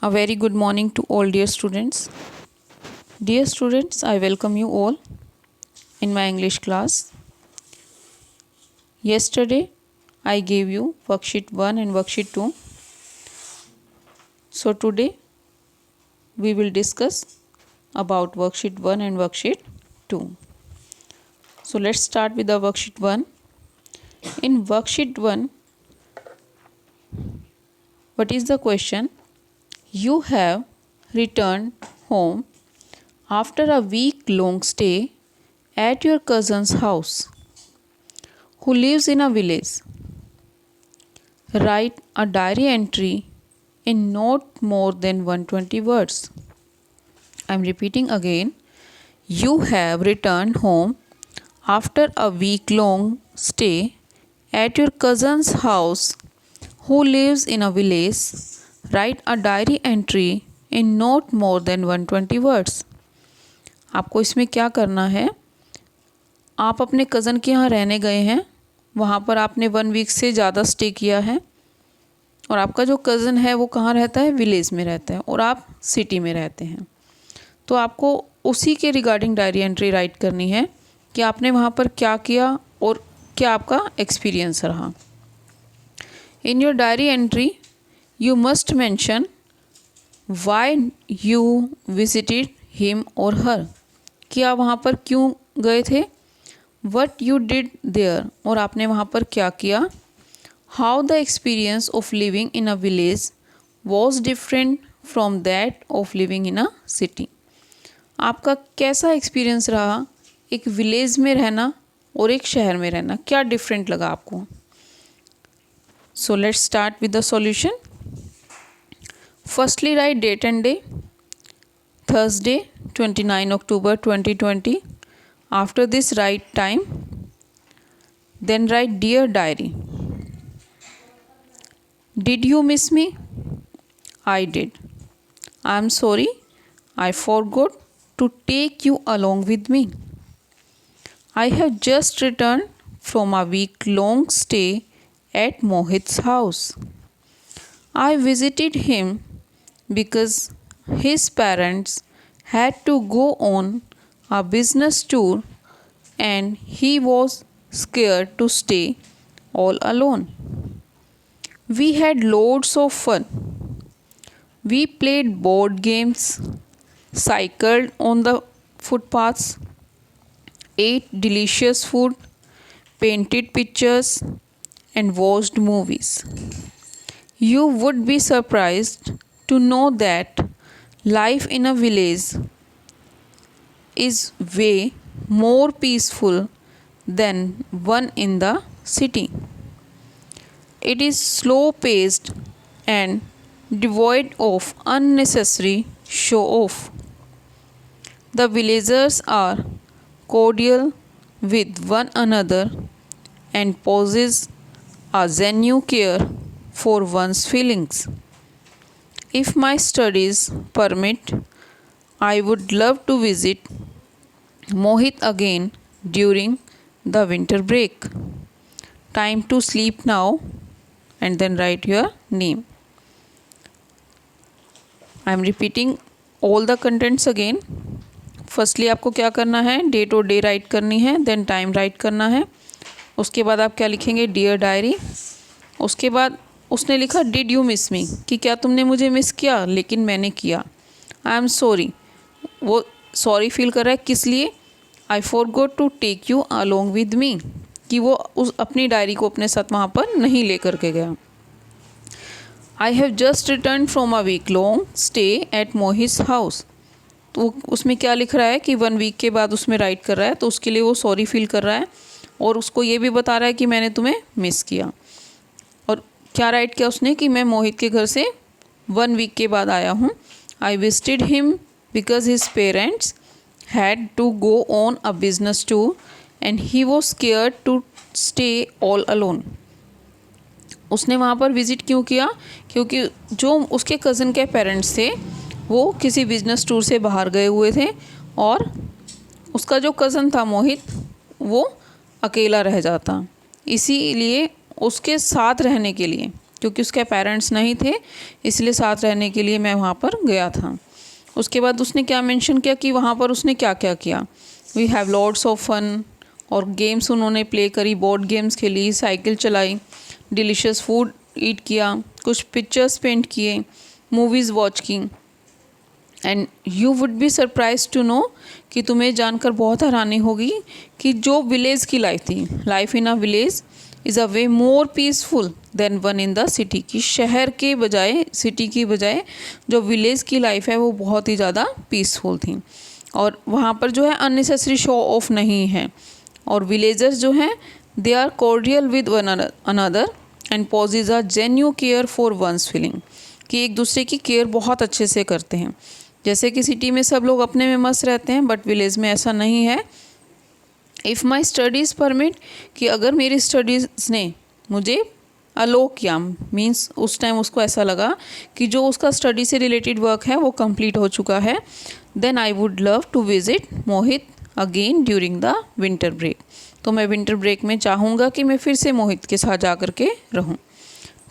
A very good morning to all dear students. Dear students, I welcome you all in my English class. Yesterday, I gave you worksheet 1 and worksheet 2. So today, we will discuss about worksheet 1 and worksheet 2. So let's start with the worksheet 1. In worksheet 1, what is the question? You have returned home after a week-long stay at your cousin's house, who lives in a village. Write a diary entry in not more than 120 words. I am repeating again. You have returned home after a week-long stay at your cousin's house, who lives in a village. Write a diary entry in not more than 120 words. आपको इसमें क्या करना है? आप अपने cousin के यहाँ रहने गए हैं, वहाँ पर आपने 1 वीक से ज़्यादा स्टे किया है और आपका जो कज़न है वो कहाँ रहता है? विलेज में रहता है और आप सिटी में रहते हैं। तो आपको उसी के रिगार्डिंग डायरी एंट्री राइट करनी है कि आपने वहाँ पर क्या किया और क्या आपका एक्सपीरियंस रहा। In your diary entry you must mention why you visited him और हर, कि आप वहाँ पर क्यों गए थे, वट यू डिड देयर, और आपने वहाँ पर क्या किया, how the experience of living in a village was different from that of living in a city. आपका कैसा एक्सपीरियंस रहा एक विलेज में रहना और एक शहर में रहना, क्या डिफरेंट लगा आपको। So let's start with the solution. Firstly write date and day, Thursday 29 October 2020. After this write time, then write dear diary. Did you miss me? I did. I am sorry I forgot to take you along with me. I have just returned from a week-long stay at Mohit's house. I visited him because his parents had to go on a business tour and he was scared to stay all alone. We had loads of fun. We played board games, cycled on the footpaths, ate delicious food, painted pictures, and watched movies. You would be surprised to know that life in a village is way more peaceful than one in the city. It is slow paced and devoid of unnecessary show off. The villagers are cordial with one another and possess a genuine care for one's feelings. If my studies permit, I would love to visit Mohit again during the winter break. Time to sleep now, and then write your name. I am repeating all the contents again. Firstly आपको क्या करना है, date और day right करनी है, then time right करना है। उसके बाद आप क्या लिखेंगे, डियर डायरी। उसके बाद उसने लिखा डिड यू मिस मी, कि क्या तुमने मुझे मिस किया, लेकिन मैंने किया। आई एम सॉरी, वो सॉरी फील कर रहा है, किस लिए, I forgot to take you along with me, कि वो उस अपनी डायरी को अपने साथ वहाँ पर नहीं लेकर के गया। I have just return from a week long stay at Mohi's house, तो उसमें क्या लिख रहा है कि 1 वीक के बाद उसमें राइट कर रहा है, तो उसके लिए वो सॉरी फील कर रहा है और उसको ये भी बता रहा है कि मैंने तुम्हें मिस किया। और क्या राइट किया उसने कि मैं मोहित के घर से 1 वीक के बाद आया हूँ। I visited him because his parents had to go on a business tour and he was scared to stay all alone. उसने वहाँ पर विज़िट क्यों किया, क्योंकि जो उसके कज़न के पेरेंट्स थे वो किसी बिजनेस टूर से बाहर गए हुए थे और उसका जो कज़न था मोहित वो अकेला रह जाता, इसीलिए उसके साथ रहने के लिए क्योंकि उसके पेरेंट्स नहीं थे, इसलिए साथ रहने के लिए मैं वहाँ पर गया था। उसके बाद उसने क्या मेंशन किया कि वहाँ पर उसने क्या क्या किया। We have lots of fun, और गेम्स उन्होंने प्ले करी, बोर्ड गेम्स खेली, साइकिल चलाई, डिलीशियस फूड ईट किया, कुछ पिक्चर्स पेंट किए, मूवीज़ वॉच की। And you would be surprise to know कि तुम्हें जानकर बहुत हैरानी होगी कि जो विलेज की लाइफ थी, life in a village is a way more peaceful than one in the city, की शहर के बजाय, सिटी की बजाय जो विलेज की लाइफ है वो बहुत ही ज़्यादा पीसफुल थी। और वहाँ पर जो है अननेसेसरी शो ऑफ नहीं है, और विलेजर्स जो हैं they are cordial with one another and possess a genuine care for one's feeling, कि एक दूसरे की केयर बहुत अच्छे से करते हैं। जैसे कि सिटी में सब लोग अपने में मस्त रहते हैं, बट विलेज में ऐसा नहीं है। इफ़ माई स्टडीज़ परमिट, कि अगर मेरी स्टडीज़ ने मुझे अलो किया, मीन्स उस टाइम उसको ऐसा लगा कि जो उसका स्टडी से रिलेटेड वर्क है वो कंप्लीट हो चुका है, then I would love to visit Mohit again during the winter break. तो मैं विंटर ब्रेक में चाहूँगा कि मैं फिर से मोहित के साथ जा कर के रहूँ।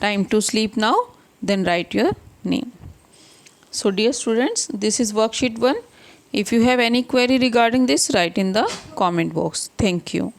Time to sleep now, then write your name. So dear students, this is worksheet 1. If you have any query regarding this, write in the comment box. Thank you.